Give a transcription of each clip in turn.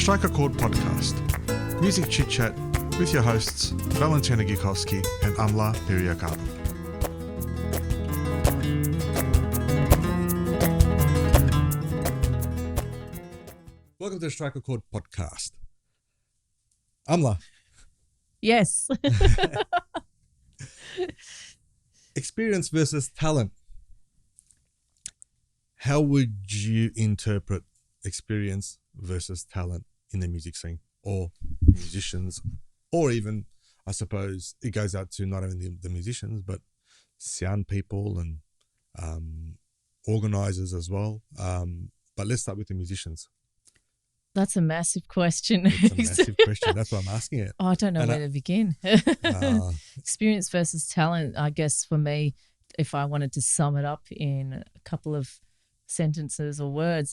Strike a Chord podcast, music chit chat with your hosts Valentina Gikowski and Amla Piriakaba. Welcome to the Strike a Chord podcast. Amla. Yes. Experience versus talent. How would you interpret experience versus talent in the music scene, or musicians, or even, I suppose, it goes out to not only the musicians, but sound people and organizers as well. But let's start with the musicians. That's a massive question. It's a massive question. That's why I'm asking it. Oh, I don't know where to begin. Experience versus talent, I guess for me, if I wanted to sum it up in a couple of sentences or words,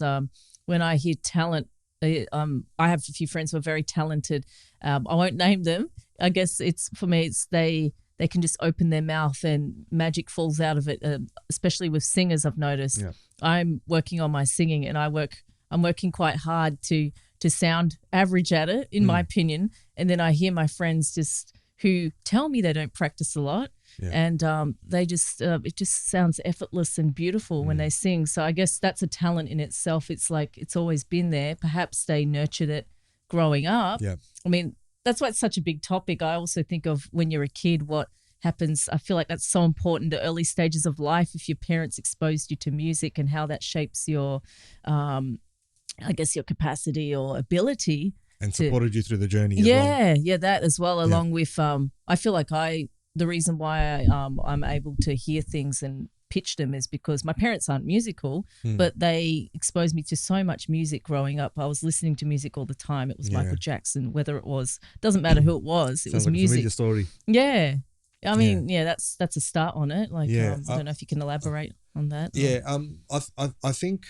when I hear talent, I have a few friends who are very talented. I won't name them. I guess it's for me, it's they can just open their mouth and magic falls out of it, especially with singers, I've noticed. Yeah. I'm working on my singing and I'm working quite hard to sound average at it, in my opinion. And then I hear my friends just who tell me they don't practice a lot, and they just it just sounds effortless and beautiful when they sing. So I guess that's a talent in itself. It's like it's always been there. Perhaps they nurtured it growing up. Yeah. I mean, that's why it's such a big topic. I also think of when you're a kid, what happens. I feel like that's so important, the early stages of life, if your parents exposed you to music and how that shapes your I guess your capacity or ability. And supported you through the journey as well. Yeah, that as well, along with I feel like the reason why I'm able to hear things and pitch them is because my parents aren't musical, but they exposed me to so much music growing up. I was listening to music all the time. It was Michael Jackson, whether it was, doesn't matter who it was, it was like music. A story. Yeah. I mean, that's a start on it. Like, I don't know if you can elaborate on that. Yeah, I think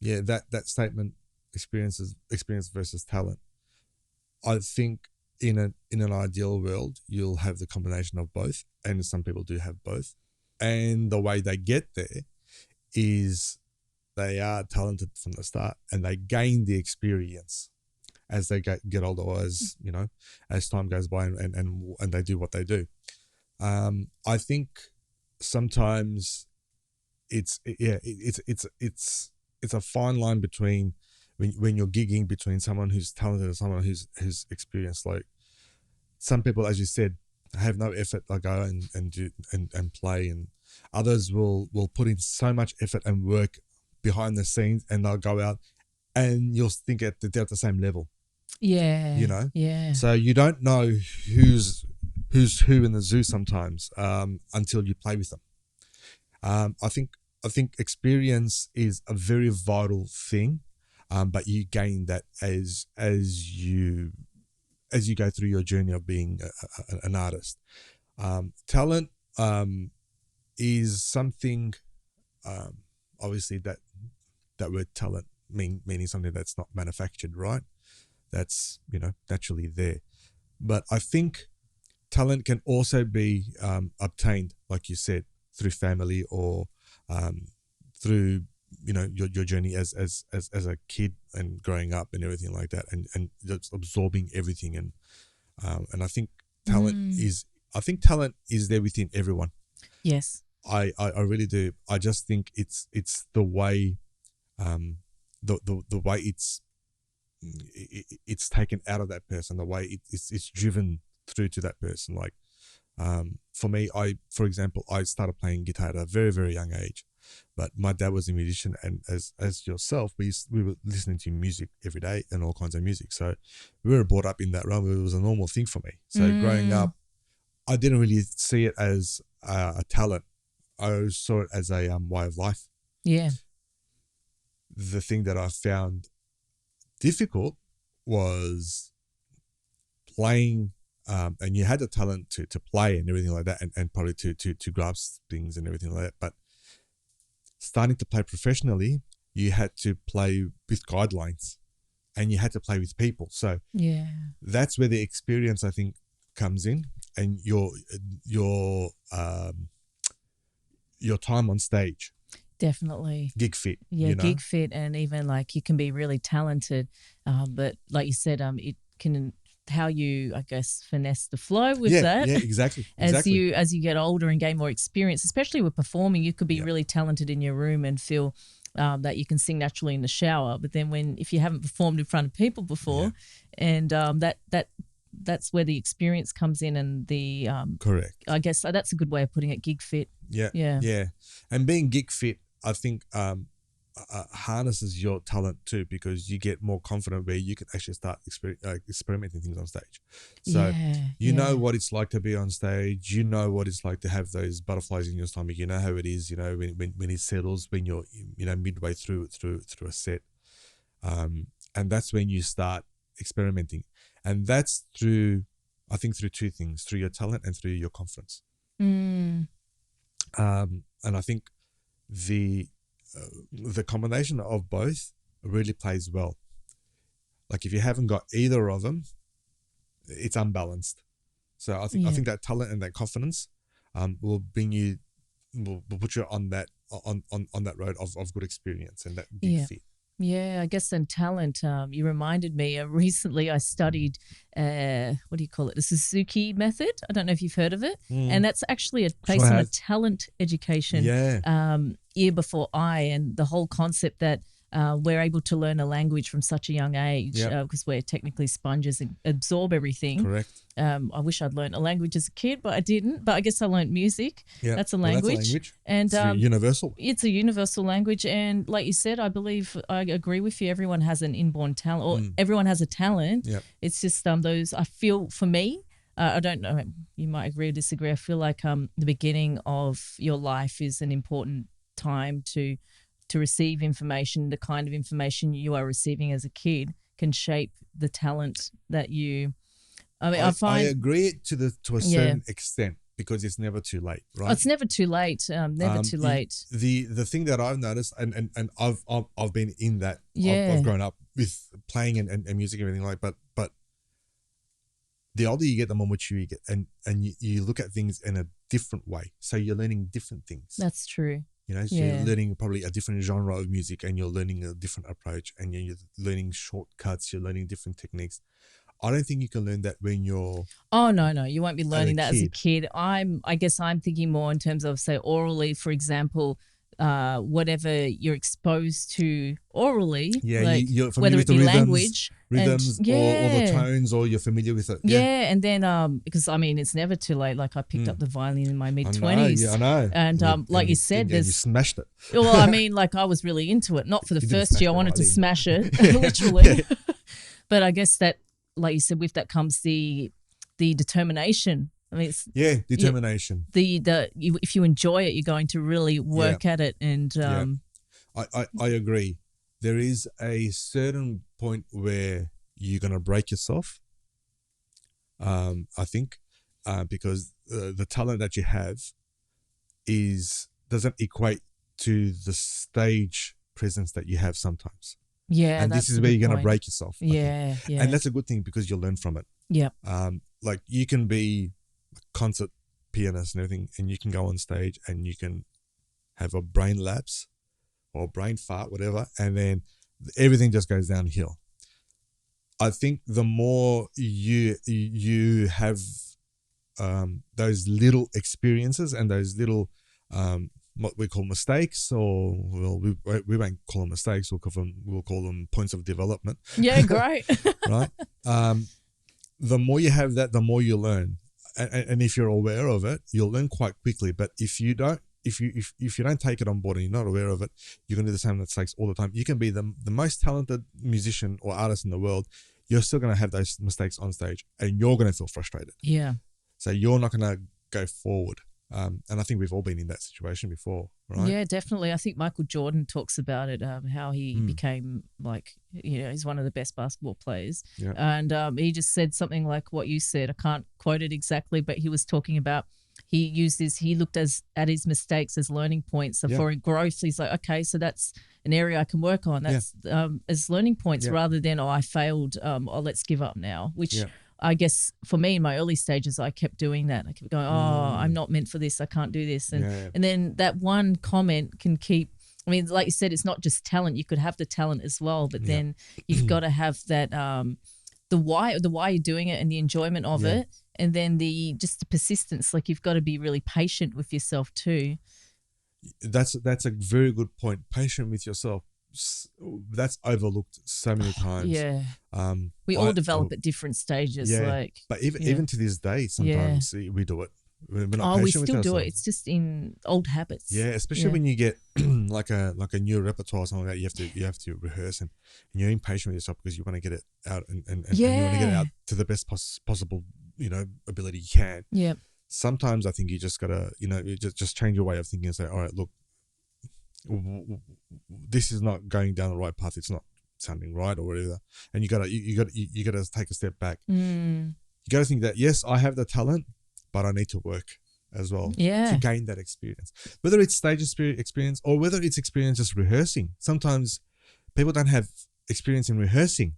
that statement, experience versus talent. I think in an ideal world, you'll have the combination of both, and some people do have both. And the way they get there is they are talented from the start, and they gain the experience as they get older, or as time goes by, and they do what they do. I think sometimes it's a fine line between when you're gigging between someone who's talented and someone who's experienced. Like some people, as you said, have no effort. They go and do and play, and others will put in so much effort and work behind the scenes, and they'll go out and you'll think they're at the same level. Yeah. Yeah. So you don't know who's who in the zoo sometimes until you play with them. I think experience is a very vital thing, but you gain that as you go through your journey of being an artist. Talent is something, obviously that word talent meaning something that's not manufactured, right? That's naturally there. But I think talent can also be obtained, like you said, through family or through your journey as a kid and growing up and everything like that, and just absorbing everything, and I think talent is there within everyone. Yes, I really do. I just think it's the way the way it's taken out of that person, the way it's driven through to that person. Like for me, for example, I started playing guitar at a very, very young age, but my dad was a musician, and as yourself, we were listening to music every day and all kinds of music. So we were brought up in that realm. It was a normal thing for me. So growing up, I didn't really see it as a talent. I saw it as a way of life. Yeah. The thing that I found difficult was playing, and you had the talent to play and everything like that, and probably to grasp things and everything like that. But starting to play professionally, you had to play with guidelines, and you had to play with people. So that's where the experience, I think, comes in, and your time on stage. Definitely. Gig fit. Yeah, You know? gig fit, and even like you can be really talented, but like you said, it can how you, I guess, finesse the flow with Yeah, that. yeah, exactly, As exactly. you get older and gain more experience, especially with performing, you could be Yeah. really talented in your room and feel that you can sing naturally in the shower. But then if you haven't performed in front of people before, and that's where the experience comes in, and the Correct. I guess that's a good way of putting it. Gig fit. Yeah, Yeah. yeah. And being gig fit, I think, harnesses your talent too, because you get more confident where you can actually start experimenting things on stage. So you know what it's like to be on stage. You know what it's like to have those butterflies in your stomach. You know how it is. You know when it settles, when you're midway through a set, and that's when you start experimenting, and that's through two things: through your talent and through your confidence. Mm. And I think the combination of both really plays well. Like if you haven't got either of them, it's unbalanced. So I think that talent and that confidence will bring you, will put you on that road of good experience and that big fit. Yeah, I guess then talent. You reminded me. Recently, I studied what do you call it? The Suzuki method. I don't know if you've heard of it, and that's actually based on a talent education. Year before and the whole concept that we're able to learn a language from such a young age because we're technically sponges and absorb everything. Correct. I wish I'd learned a language as a kid, but I didn't. But I guess I learned music. Yeah, that's a language. That's a language. And it's universal. It's a universal language. And like you said, I believe I agree with you. Everyone has an inborn talent, or everyone has a talent. Yep. It's just those. I feel for me. I don't know. You might agree or disagree. I feel like the beginning of your life is an important time to receive information. The kind of information you are receiving as a kid can shape the talent that you. I mean, I agree to a certain extent because it's never too late, right? Oh, it's never too late. Never too late. The thing that I've noticed, and I've been in that. I've grown up with playing and music and everything like, but the older you get, the more mature you get, and you look at things in a different way. So you're learning different things. That's true. You know, so you're learning probably a different genre of music, and you're learning a different approach, and you're learning shortcuts. You're learning different techniques. I don't think you can learn that when you're. Oh no, you won't be learning that as a kid. I guess I'm thinking more in terms of, say, orally, for example. Whatever you're exposed to orally, you're familiar whether with it be the language, or the tones, or you're familiar with it. And then because I mean it's never too late. Like I picked up the violin in my mid-20s. I know. And like you said, you smashed it. Well, I mean, like I was really into it. Not for the first year, I wanted to smash it, literally. But I guess that, like you said, with that comes the determination. I mean, it's, determination. If you enjoy it, you're going to really work at it. And I agree. There is a certain point where you're going to break yourself. I think because the talent that you have doesn't equate to the stage presence that you have sometimes. Yeah, and this is where you're going to break yourself. Yeah. And that's a good thing because you'll learn from it. Yeah. Like you can be concert pianist and everything, and you can go on stage and you can have a brain lapse or brain fart, whatever, and then everything just goes downhill. I think the more you have those little experiences and those little what we call mistakes, or we won't call them mistakes. We'll call them points of development. Yeah, great. Right. The more you have that, the more you learn. And if you're aware of it, you'll learn quite quickly. But if you don't take it on board and you're not aware of it, you're going to do the same mistakes all the time. You can be the most talented musician or artist in the world. You're still going to have those mistakes on stage, and you're going to feel frustrated. Yeah. So you're not going to go forward. And I think we've all been in that situation before, right? Yeah, definitely. I think Michael Jordan talks about it, how he became he's one of the best basketball players. Yeah. And he just said something like what you said. I can't quote it exactly, but he was talking about he looked at his mistakes as learning points. So for growth, he's like, okay, so that's an area I can work on. That's as learning points rather than, I failed, let's give up now, which I guess for me in my early stages, I kept doing that. I kept going, I'm not meant for this. I can't do this. And then that one comment can keep I mean, like you said, it's not just talent. You could have the talent as well, but Yeah. then you've got to have that the why you're doing it and the enjoyment of Yeah. it, and then the persistence. Like you've got to be really patient with yourself too. That's a very good point. Patient with yourself. That's overlooked so many times. Yeah, Um, we I, all develop at different stages. yeah, Like, but even yeah, even to this day, yeah. sometimes we do it. We're not Oh, we patient with still do it. ourselves. It's just in old habits. Yeah, especially Yeah. when you get like a new repertoire or something like that, you have to rehearse and you're impatient with yourself because you want to get it out and you want to get it Yeah. out to the best possible ability you can. Yeah. Sometimes I think you just gotta you just change your way of thinking and say, all right, look, this is not going down the right path. It's not sounding right or whatever, and you gotta take a step back. Mm. You gotta think that yes, I have the talent, but I need to work as well Yeah. to gain that experience. Whether it's stage experience or whether it's experience just rehearsing. Sometimes people don't have experience in rehearsing.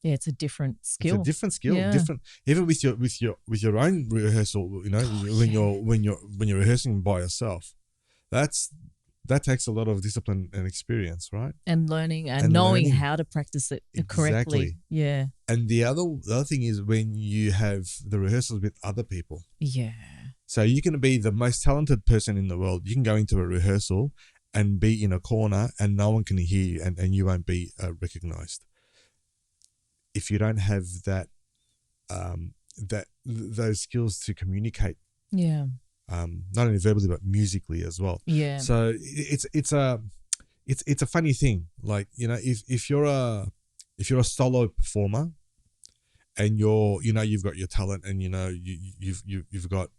Yeah, it's a different skill. It's a different skill, Yeah. different even with your own rehearsal. When you're rehearsing by yourself, that takes a lot of discipline and experience, right? And learning and And knowing learning. how to practice it correctly. Exactly. Yeah. And the other thing is when you have the rehearsals with other people. Yeah. So you can be the most talented person in the world. You can go into a rehearsal and be in a corner and no one can hear you and you won't be recognized. If you don't have those skills to communicate, Yeah. not only verbally but musically as well. Yeah. So it's a funny thing. Like if you're a solo performer and you've got your talent and you've got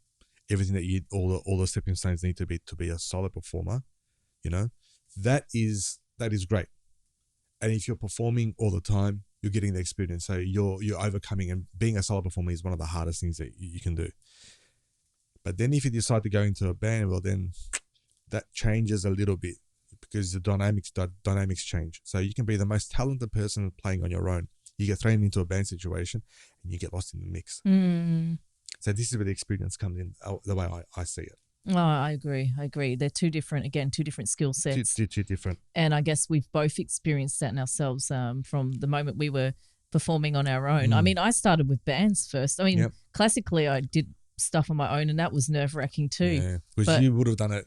everything that all the stepping stones need to be a solo performer, that is great. And if you're performing all the time, you're getting the experience. So you're overcoming, and being a solo performer is one of the hardest things that you can do. But then if you decide to go into a band, well, then that changes a little bit because the dynamics change. So you can be the most talented person playing on your own. You get thrown into a band situation and you get lost in the mix. Mm. So this is where the experience comes in, the way I see it. Oh, I agree. They're two different skill sets. Two different. And I guess we've both experienced that in ourselves from the moment we were performing on our own. I mean, I started with bands first. I mean, classically, I did stuff on my own, and that was nerve-wracking too. Yeah, because you would have done it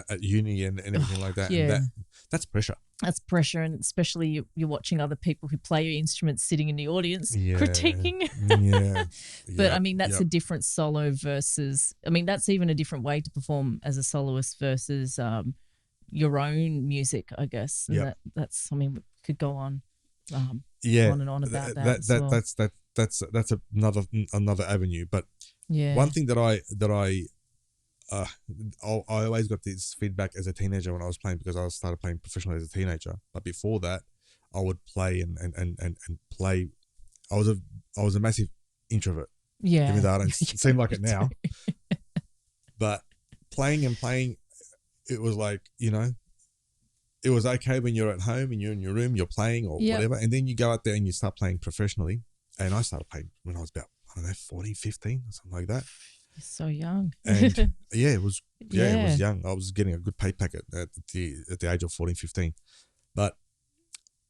at uni and everything like that. Yeah. And that's pressure. That's pressure, and especially you're watching other people who play your instruments sitting in the audience critiquing. Yeah. But I mean, that's a different solo versus, I mean, that's even a different way to perform as a soloist versus your own music, I guess. And that's, I mean, we could go on on and on about that. That's another avenue. But one thing that I always got this feedback as a teenager when I was playing, because I started playing professionally as a teenager. But before that, I would play and play. I was a massive introvert. Yeah, even though I don't seem like it now. But playing, it was like it was okay when you're at home and you're in your room, you're playing or whatever, and then you go out there and you start playing professionally. And I started playing when I was about 14, 15 or something like that. You're so young. And it was young. I was getting a good pay packet at the age of 14, 15. But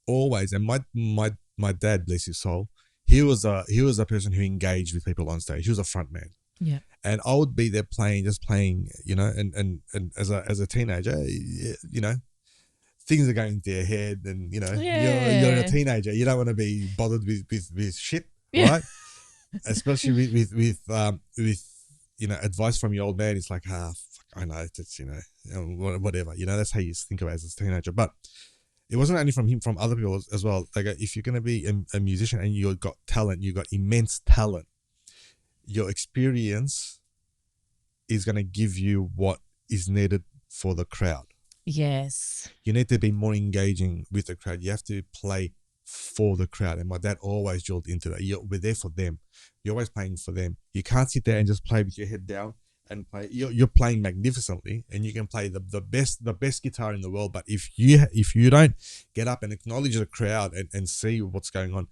always, and my dad, bless his soul, he was a person who engaged with people on stage. He was a front man. Yeah. And I would be there playing, and as a teenager, things are going to your head, and you're a teenager. You don't want to be bothered with shit, right? Especially with advice from your old man. It's like, fuck, I know, it's whatever. That's how you think about it as a teenager. But it wasn't only from him, from other people as well. Like, if you're going to be a musician and you've got talent, you've got immense talent, your experience is going to give you what is needed for the crowd. Yes. You need to be more engaging with the crowd. You have to play for the crowd. And my dad always drilled into that. We're there for them. You're always playing for them. You can't sit there and just play with your head down and play. You're playing magnificently, and you can play the best guitar in the world. But if you don't get up and acknowledge the crowd and see what's going on,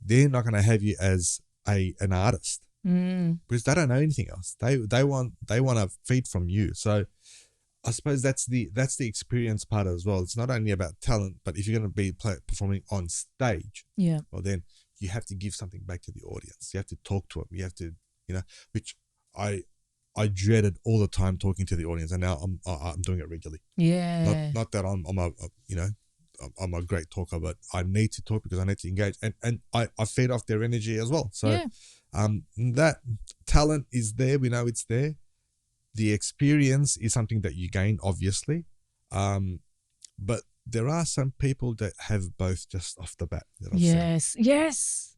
they're not going to have you as an artist, because they don't know anything else. They want to feed from you. So I suppose that's the experience part as well. It's not only about talent, but if you're going to be performing on stage, Yeah. well, then you have to give something back to the audience. You have to talk to them. You have to, which I dreaded all the time talking to the audience, and now I'm doing it regularly. Yeah. Not that I'm a great talker, but I need to talk because I need to engage, and I feed off their energy as well. So, that talent is there. We know it's there. The experience is something that you gain, obviously, but there are some people that have both just off the bat. That I've seen. Yes.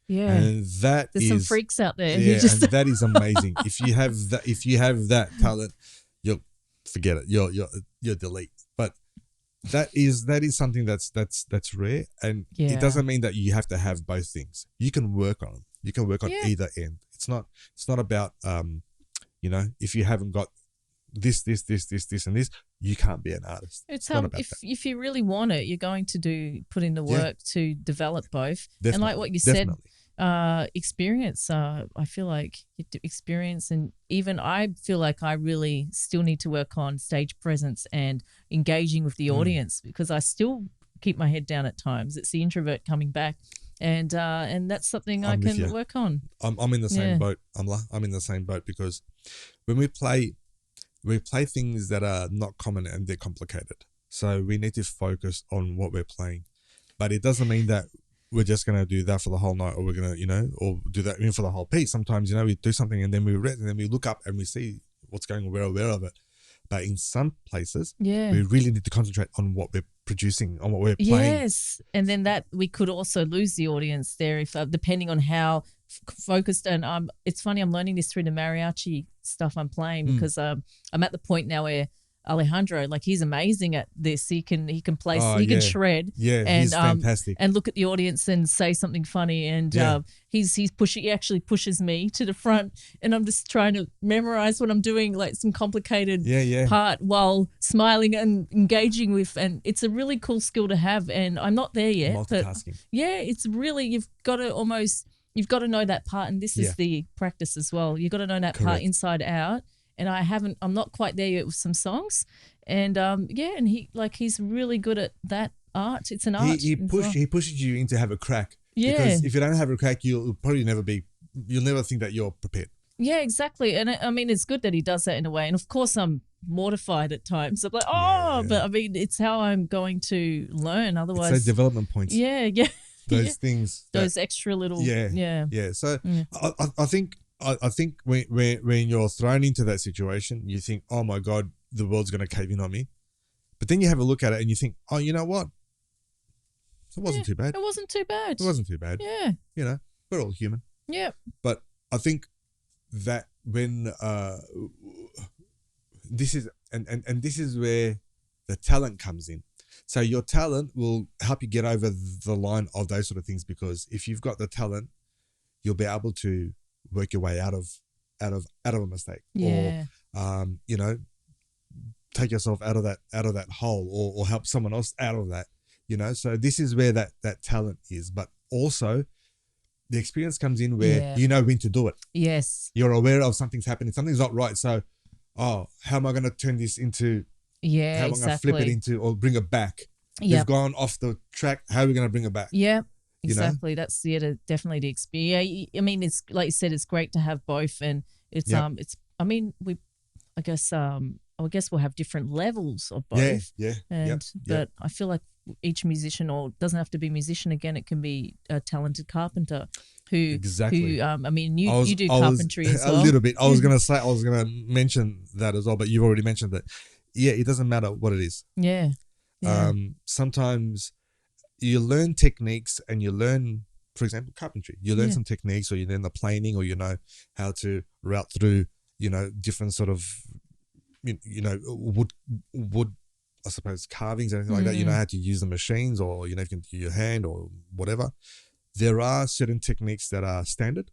Yeah. And There's some freaks out there. Yeah, and that is amazing. If you have that talent, you'll forget it. You'll delete. But that is something that's rare, and it doesn't mean that you have to have both things. You can work on them. You can work on either end. It's not about if you haven't got this, and this, you can't be an artist. It's not about if you really want it, you're going to put in the work to develop both. Definitely, and like what you said, experience. I feel like experience, and even I feel like I really still need to work on stage presence and engaging with the audience, because I still keep my head down at times. It's the introvert coming back. And that's something I can work on. I'm in the same boat. I'm in the same boat, because when we play things that are not common and they're complicated. So we need to focus on what we're playing. But it doesn't mean that we're just going to do that for the whole night, or we're going to, or do that even for the whole piece. Sometimes, we do something and then we read and then we look up and we see what's going on. We're aware of it. But in some places, we really need to concentrate on what we're producing, on what we're playing. Yes, and then that we could also lose the audience there if depending on how focused. And it's funny, I'm learning this through the mariachi stuff I'm playing, because I'm at the point now where Alejandro, like, he's amazing at this. He can play, he can shred. Yeah, and, he's fantastic. And look at the audience and say something funny. And he's pushing. He actually pushes me to the front, and I'm just trying to memorize what I'm doing, like some complicated part, while smiling and engaging with. And it's a really cool skill to have. And I'm not there yet. Multitasking. But it's really, you've got to know that part, and this is the practice as well. You've got to know that part inside out. And I'm not quite there yet with some songs. And and he's really good at that art. It's an art. He pushes you in to have a crack. Yeah. Because if you don't have a crack, you'll never think that you're prepared. Yeah, exactly. And I mean, it's good that he does that in a way. And of course, I'm mortified at times. I'm like, but I mean, it's how I'm going to learn. Otherwise, it's those development points. Yeah. Those things. Those extra little. Yeah. So I think when you're thrown into that situation, you think, oh my God, the world's going to cave in on me. But then you have a look at it and you think, oh, you know what? It wasn't too bad. It wasn't too bad. It wasn't too bad. Yeah. We're all human. Yeah. But I think that when this is where the talent comes in. So your talent will help you get over the line of those sort of things, because if you've got the talent, you'll be able to work your way out of a mistake, or take yourself out of that hole, or help someone else out of that. So this is where that talent is, but also the experience comes in where you know when to do it. Yes, you're aware of something's happening, something's not right. So, how am I going to turn this into? Yeah, how am I going to flip it into or bring it back? You've gone off the track. How are we going to bring it back? Yeah. Exactly. That's definitely the experience. Yeah, I mean, it's like you said, it's great to have both, and it's I mean, I guess we'll have different levels of both. But I feel like each musician, or doesn't have to be musician again, it can be a talented carpenter who I mean, you do carpentry as well. A little bit. I was going to mention that as well, but you've already mentioned that. Yeah, it doesn't matter what it is. Yeah. Sometimes you learn techniques, and you learn, for example, carpentry. You learn some techniques, or you learn the planing, or how to route through, different sort of, wood, I suppose, carvings, anything like that. You know how to use the machines, or, you can do your hand or whatever. There are certain techniques that are standard,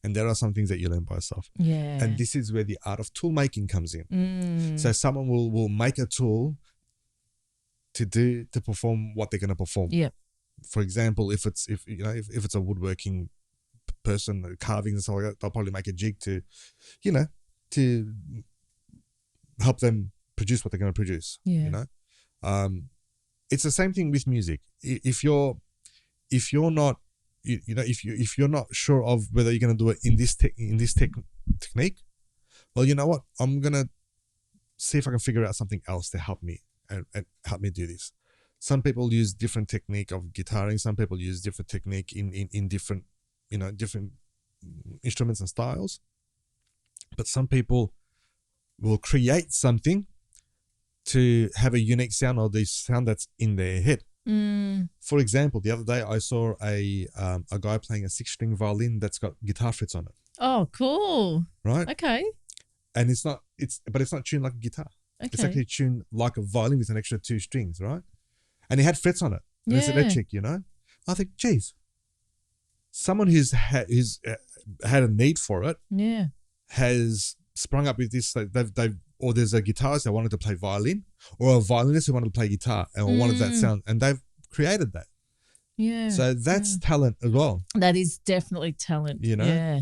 and there are some things that you learn by yourself. Yeah. And this is where the art of tool making comes in. So someone will make a tool to perform what they're going to perform. Yeah. For example, if it's a woodworking person, carving and stuff like that, they'll probably make a jig to help them produce what they're going to produce. Yeah. You know, it's the same thing with music. If you're not if you're not sure of whether you're going to do it in this technique, well, you know what? I'm gonna see if I can figure out something else to help me and help me do this. Some people use different technique of guitaring. Some people use different technique in different, different instruments and styles. But some people will create something to have a unique sound or the sound that's in their head. For example, the other day I saw a guy playing a 6-string violin that's got guitar frets on it. Oh, cool. Right? Okay. And it's not tuned like a guitar. Okay. It's actually tuned like a violin with an extra 2 strings, right? And it had frets on it. And it's electric, I think, geez, someone who's had a need for it, has sprung up with this. Or there's a guitarist that wanted to play violin, or a violinist who wanted to play guitar and wanted that sound, and they've created that. Yeah. So that's talent as well. That is definitely talent. Yeah.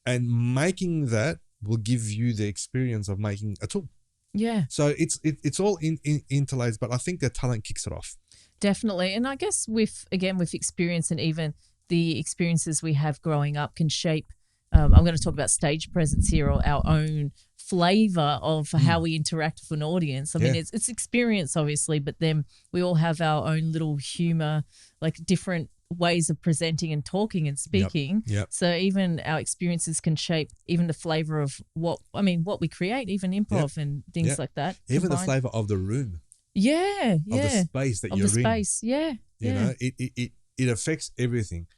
And making that will give you the experience of making a tool. Yeah. So it's all interlaced, but I think the talent kicks it off. Definitely. And I guess with experience, and even the experiences we have growing up can shape, I'm going to talk about stage presence here, or our own flavor of how we interact with an audience. I mean, it's experience, obviously, but then we all have our own little humor, like different ways of presenting and talking and speaking. Yep. So even our experiences can shape even the flavor of what we create, even improv and things like that. Even the flavor of the room. Yeah. Of the space that you're in. Space, you know, it affects everything.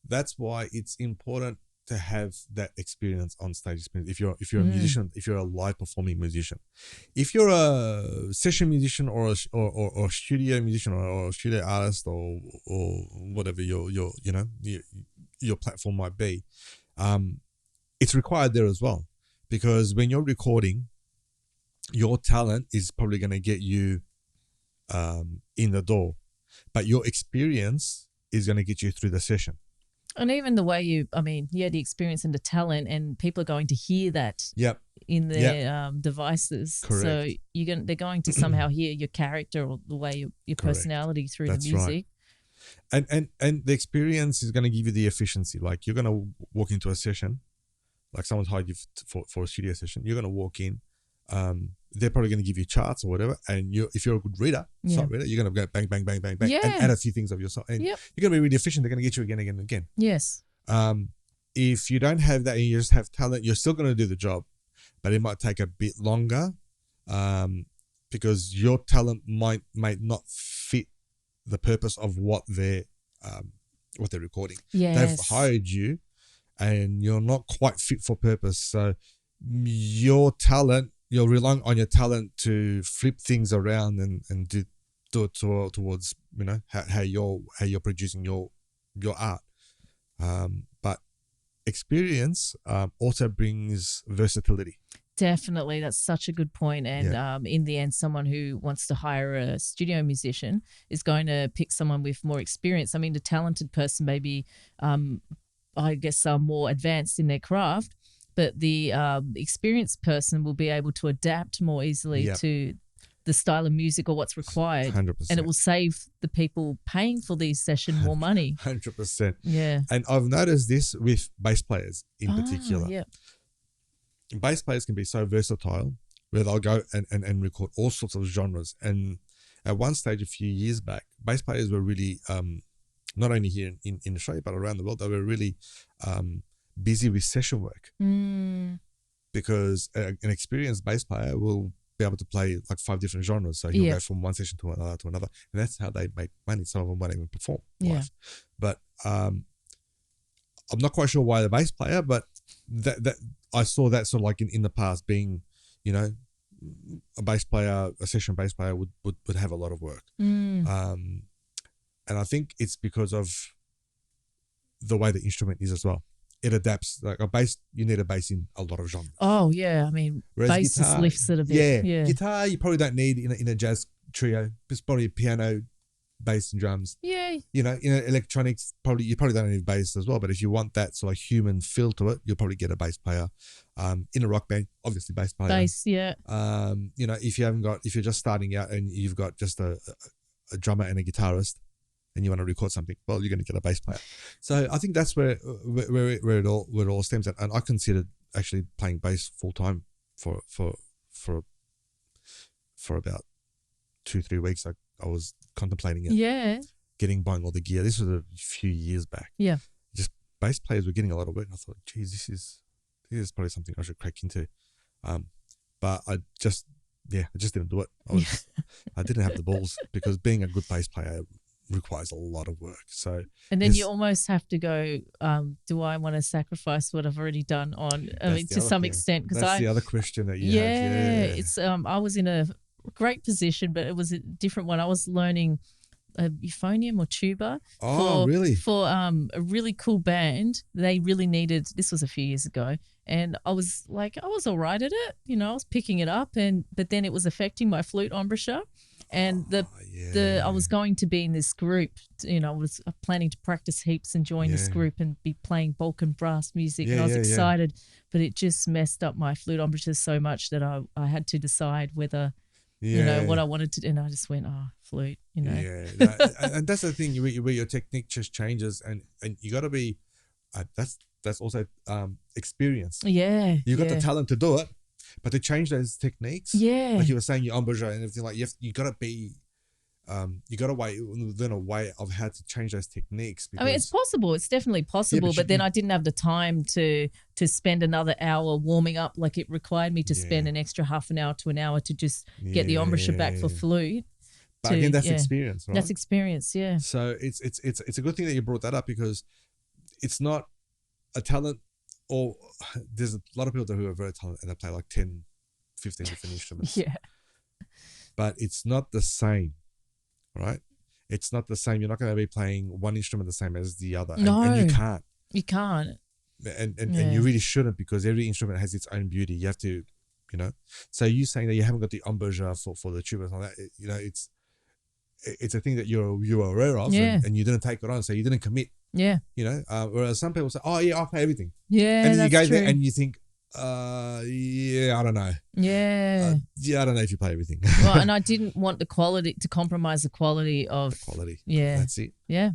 That's why it's important to have that experience on stage experience. If you're a musician, if you're a live performing musician, if you're a session musician or studio musician or studio artist or whatever your platform might be, it's required there as well, because when you're recording, your talent is probably going to get you in the door, but your experience is going to get you through the session. And even the way the experience and the talent, and people are going to hear that in their devices. Correct. So they're going to somehow hear your character or the way your personality through the music. Right. And the experience is going to give you the efficiency. Like, you're going to walk into a session, like someone's hired you for a studio session. You're going to walk in. They're probably going to give you charts or whatever, and if you're a good reader, you're going to go bang, bang, bang, bang, bang, and add a few things of yourself, and you're going to be really efficient. They're going to get you again, again, and again. Yes. If you don't have that and you just have talent, you're still going to do the job, but it might take a bit longer, because your talent might not fit the purpose of what they're recording. Yes. They've hired you, and you're not quite fit for purpose. So your talent. You're relying on your talent to flip things around and do it towards how you're producing your art. But experience also brings versatility. Definitely, that's such a good point. And in the end, someone who wants to hire a studio musician is going to pick someone with more experience. I mean, the talented person may be, I guess, more advanced in their craft, but the experienced person will be able to adapt more easily to the style of music or what's required. 100%. And it will save the people paying for these sessions more money. 100%. Yeah. And I've noticed this with bass players in particular. Yeah. Bass players can be so versatile, where they'll go and record all sorts of genres. And at one stage a few years back, bass players were really, not only here in Australia, but around the world, they were really busy with session work, because an experienced bass player will be able to play like 5 different genres, so he'll go from one session to another, and that's how they make money. Some of them won't even perform live. But I'm not quite sure why the bass player, but that I saw that sort of like in the past being, a bass player, a session bass player would have a lot of work, and I think it's because of the way the instrument is as well. It adapts. Like a bass, you need a bass in a lot of genres. Oh yeah, I mean, bass just lifts it a bit. Yeah. Guitar you probably don't need in a jazz trio. It's probably piano, bass, and drums. Yeah, Electronics, you probably don't need bass as well, but if you want that sort of human feel to it, you'll probably get a bass player. In a rock band, obviously bass player. Bass, yeah. If you're just starting out and you've got just a drummer and a guitarist, and you want to record something, well, you're going to get a bass player. So I think that's where it all stems at. And I considered actually playing bass full time for about 2-3 weeks. I was contemplating it. Yeah. Buying all the gear. This was a few years back. Yeah. Just bass players were getting a lot of work. And I thought, geez, this is probably something I should crack into. But I just didn't do it. I didn't have the balls, because being a good bass player requires a lot of work. So, and then you almost have to go, do I want to sacrifice what I've already done to some extent? Because that's the other question that you have. Yeah, it's I was in a great position, but it was a different one. I was learning euphonium or tuba. Really? For a really cool band. They really needed. This was a few years ago, and I was all right at it. I was picking it up, but then it was affecting my flute embouchure. And I was going to be in this group, I was planning to practice heaps and join this group and be playing Balkan brass music. And I was excited, but it just messed up my flute embouchures so much that I had to decide whether, what I wanted to do. And I just went, flute, Yeah, and that's the thing, where your technique just changes, and you got to be, that's also experience. Yeah. You got the talent to do it. But to change those techniques, like you were saying, your embouchure and everything, like you got to be, you got to learn a way of how to change those techniques. I mean, it's possible. It's definitely possible. But then I didn't have the time to spend another hour warming up. Like, it required me to spend an extra half an hour to an hour to just get the embouchure back for flute. But again, that's experience, right? That's experience, yeah. So it's a good thing that you brought that up, because it's not a talent. Or there's a lot of people who are very talented and they play like 10, 15 different instruments. Yeah. But it's not the same, right? It's not the same. You're not going to be playing one instrument the same as the other. No. And you can't. You can't. And you really shouldn't, because every instrument has its own beauty. You have to, So you saying that you haven't got the embouchure for the tuba and all that, it's a thing that you're aware of, and you didn't take it on, so you didn't commit. Yeah. Whereas some people say, I'll play everything. Yeah, and then that's you go true. there and you think, I don't know. Yeah. I don't know if you play everything. Well, and I didn't want the quality to compromise the quality of quality. Yeah. That's it. Yeah.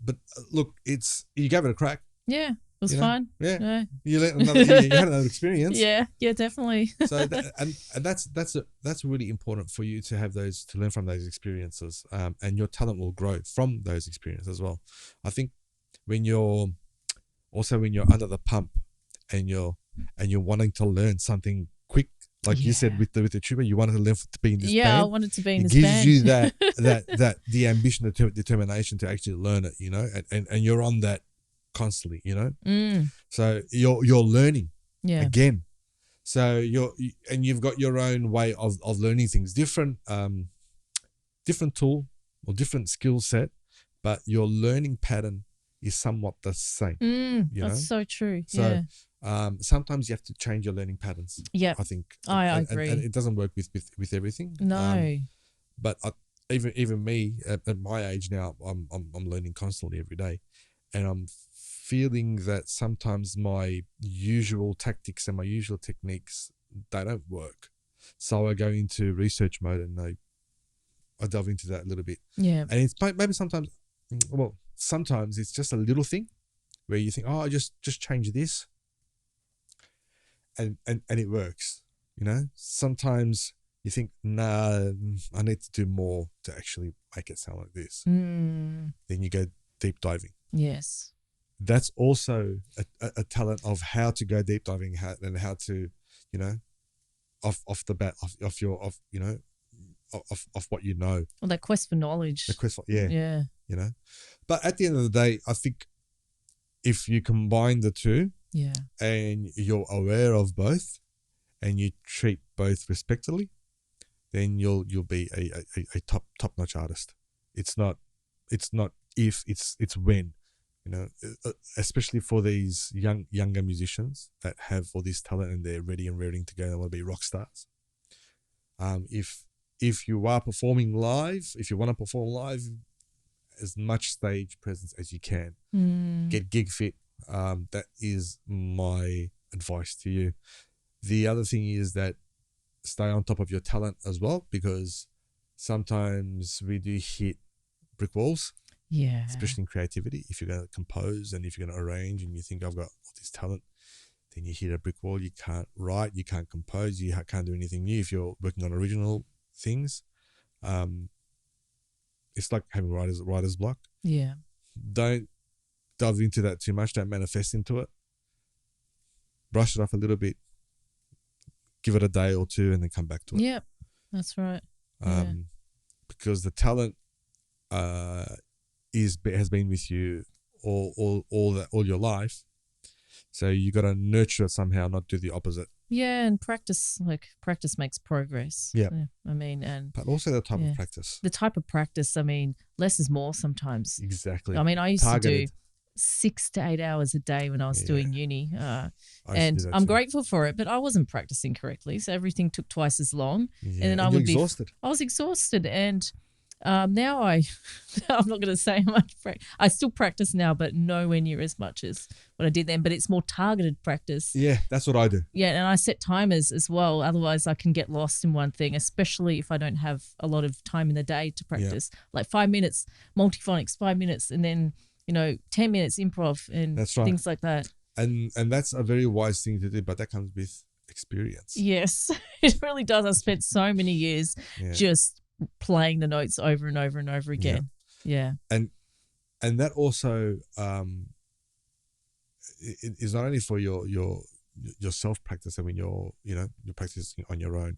But look, you gave it a crack. Yeah. It was fun. Yeah. You had another experience. Yeah, definitely. So that's really important for you to have to learn from those experiences, and your talent will grow from those experiences as well. I think when you're under the pump and you're wanting to learn something quick, like you said with the tuba, you wanted to learn to be in this band. Yeah, I wanted to be in this band. band. It gives you that the ambition, the determination to actually learn it, and you're on that constantly, So you're learning again. So you've got your own way of learning things, different tool or different skill set, but your learning pattern is somewhat the same. That's so true. So sometimes you have to change your learning patterns. Yeah, I think I agree. and it doesn't work with everything. No, but even me at my age now, I'm learning constantly every day, and I'm feeling that sometimes my usual tactics and my usual techniques, they don't work. So I go into research mode and I delve into that a little bit. Yeah. And it's maybe sometimes it's just a little thing where you think, I just change this and it works. Sometimes you think, nah, I need to do more to actually make it sound like this. Then you go deep diving. Yes. That's also a talent of how to go deep diving and how to, off the bat of what you know. Well, that quest for knowledge. The quest for, yeah. But at the end of the day, I think if you combine the two, and you're aware of both, and you treat both respectfully, then you'll be a top notch artist. It's not if, it's when. Especially for these younger musicians that have all this talent and they're ready and raring to go and want to be rock stars. If you are performing live, if you want to perform live, as much stage presence as you can. Get gig fit. That is my advice to you. The other thing is that stay on top of your talent as well, because sometimes we do hit brick walls. Yeah. Especially in creativity. If you're going to compose and if you're going to arrange and you think I've got all this talent, then you hit a brick wall. You can't write, you can't compose, you can't do anything new. If you're working on original things, it's like having writer's block. Yeah. Don't delve into that too much. Don't manifest into it. Brush it off a little bit. Give it a day or two and then come back to it. Yep, that's right. Because the talent has been with you all your life. So you got to nurture it somehow, not do the opposite. Yeah, and practice makes progress. Yeah. I mean, but also the type of practice. The type of practice, I mean, less is more sometimes. Exactly. I mean, I used to do 6 to 8 hours a day when I was doing uni. And I'm grateful for it, but I wasn't practicing correctly. So everything took twice as long. Yeah. And then I was exhausted. And now I'm not going to say how much I still practice now, but nowhere near as much as what I did then. But it's more targeted practice. Yeah, that's what I do. Yeah, and I set timers as well. Otherwise, I can get lost in one thing, especially if I don't have a lot of time in the day to practice. Like 5 minutes multiphonics, 5 minutes, and then 10 minutes improv and things like that. And that's a very wise thing to do, but that comes with experience. Yes, it really does. I spent so many years just playing the notes over and over and over again. Yeah. And that also is not only for your self practice and when you're practicing on your own.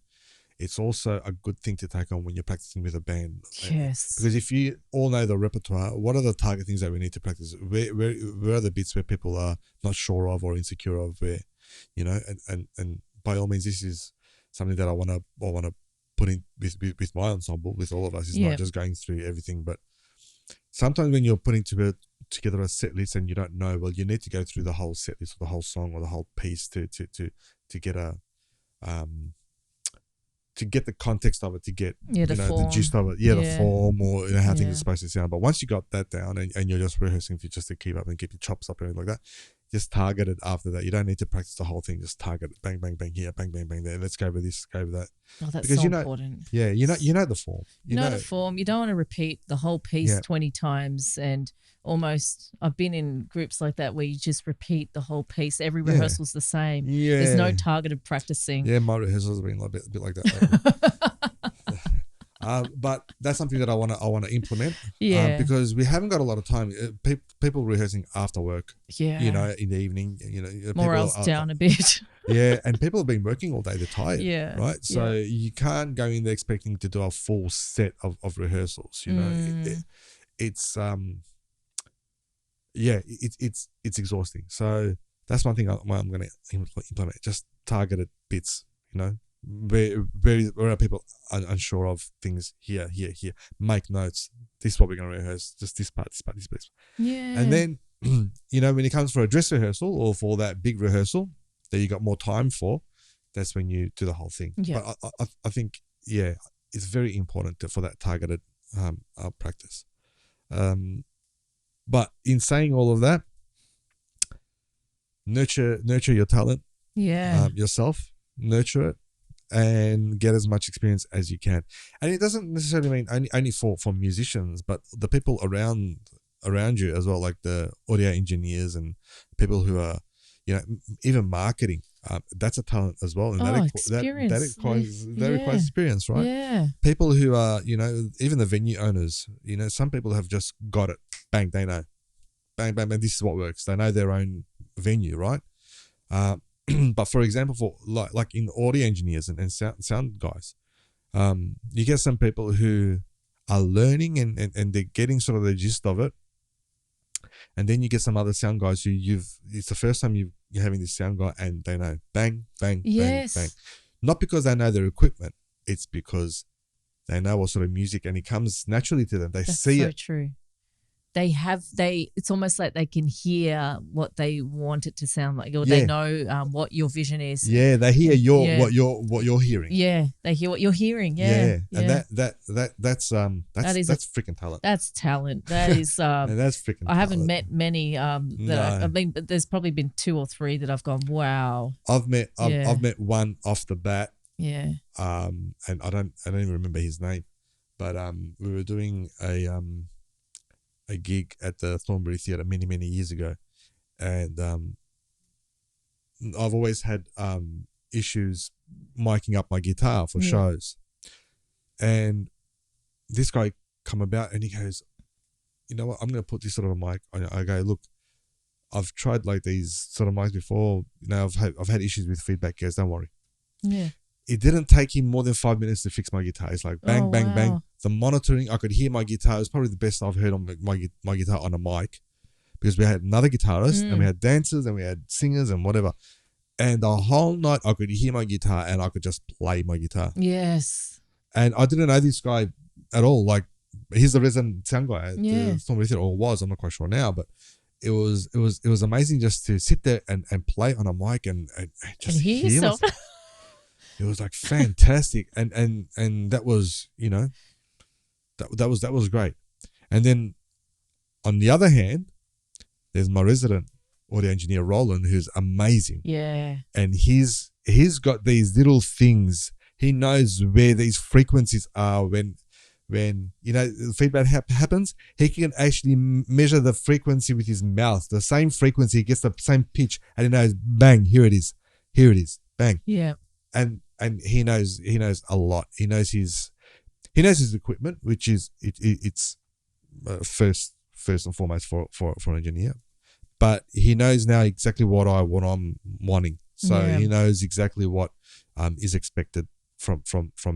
It's also a good thing to take on when you're practicing with a band. Yes. Because if you all know the repertoire, what are the target things that we need to practice? Where are the bits where people are not sure of or insecure of? Where, and by all means, this is something that I want to put in with my ensemble, with all of us. It's not just going through everything, but sometimes when you're putting together a set list and you don't know, well, you need to go through the whole set list or the whole song or the whole piece to get a to get the context of it, to get the gist of it, the form or how things are supposed to sound. But once you got that down and you're just rehearsing just to keep up and keep your chops up and everything like that, just target it after that. You don't need to practice the whole thing. Just target it. Bang, bang, bang here. Bang, bang, bang there. Let's go with this. Go with that. Oh, that's because so important. Yeah, you know the form. You know the form. You don't want to repeat the whole piece 20 times and almost. I've been in groups like that where you just repeat the whole piece. Every rehearsal's the same. Yeah. There's no targeted practicing. Yeah, my rehearsals have been a bit like that. But that's something that I want to implement. Yeah. Because we haven't got a lot of time. People rehearsing after work. Yeah. In the evening. Morale's down a bit. Yeah, and people have been working all day. They're tired. Yeah. Right. So you can't go in there expecting to do a full set of rehearsals. It's exhausting. So that's one thing I'm going to implement. Just targeted bits. Where are people unsure of things here. Make notes. This is what we're going to rehearse. Just this part. Yeah. And then, when it comes for a dress rehearsal or for that big rehearsal that you got more time for, that's when you do the whole thing. Yeah. But I think, it's very important for that targeted practice. But in saying all of that, nurture your talent. Yeah. Yourself. Nurture it. And get as much experience as you can. And it doesn't necessarily mean only for musicians, but the people around you as well, like the audio engineers and people who are, even marketing. That's a talent as well. And experience. That requires experience, right? Yeah. People who are, even the venue owners, some people have just got it. Bang, they know. Bang, bang, bang, this is what works. They know their own venue, right? But for example, for like in audio engineers and sound guys, you get some people who are learning and they're getting sort of the gist of it. And then you get some other sound guys who it's the first time you're having this sound guy and they know bang, bang, bang, bang. Not because they know their equipment, it's because they know what sort of music and it comes naturally to them. They see it. That's so true. it's almost like they can hear what they want it to sound like, or they know what your vision is. Yeah, they hear what you're hearing. Yeah, they hear what you're hearing. And that's freaking talent. That's talent. That is. And that's freaking. I haven't met many. But there's probably been 2 or 3 that I've gone, wow. I've met one off the bat. Yeah. And I don't even remember his name, but we were doing a gig at the Thornbury Theatre many years ago, and I've always had issues miking up my guitar for shows, and this guy come about and he goes, you know what, I'm going to put this sort of a mic on. I go, look, I've tried like these sort of mics before, you know, I've had issues with feedback. He goes, don't worry. Yeah. It didn't take him more than 5 minutes to fix my guitar. It's like bang, bang, bang. The monitoring, I could hear my guitar. It was probably the best I've heard on my guitar on a mic, because we had another guitarist and we had dancers and we had singers and whatever. And the whole night I could hear my guitar and I could just play my guitar. Yes. And I didn't know this guy at all. Like, he's the resident sound guy at the Thornbury Theatre, or was. I'm not quite sure now, but it was amazing just to sit there and play on a mic and just hear yourself. It was like fantastic, and that was, you know, that was great. And then on the other hand, there's my resident audio engineer Roland, who's amazing. Yeah. And he's got these little things. He knows where these frequencies are when you know the feedback happens. He can actually measure the frequency with his mouth. The same frequency, he gets the same pitch, and he knows, bang, here it is, bang. Yeah. And he knows a lot. He knows his equipment, which is it's first and foremost for an engineer. But he knows now exactly what I'm wanting. So he knows exactly what is expected from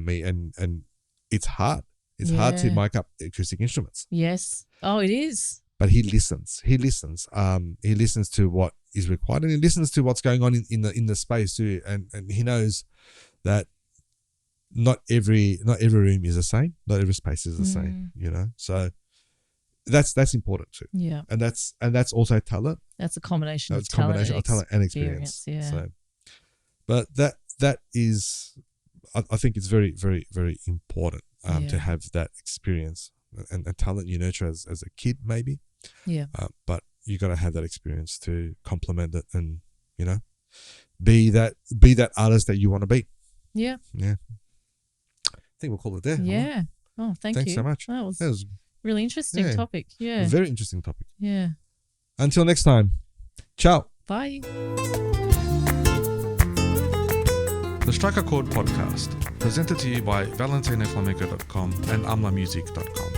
me, and it's hard. It's hard to mic up acoustic instruments. Yes. Oh, it is. But he listens. He listens to what is required, and he listens to what's going on in the space too. And he knows that not every room is the same. Not every space is the same. You know, so that's important too. Yeah. And that's also talent. That's a combination of talent and experience. Yeah. So, but that is, I think it's very, very, very important to have that experience and talent you nurture as a kid maybe. Yeah. But you got to have that experience to complement it, and you know, be that artist that you want to be. Yeah. Yeah. I think we'll call it there. Yeah. Oh, thanks so much. That was really interesting topic. Yeah. A very interesting topic. Yeah. Until next time. Ciao. Bye. The Strike a Chord podcast, presented to you by ValentinaFlamenco.com and AmlaMusic.com.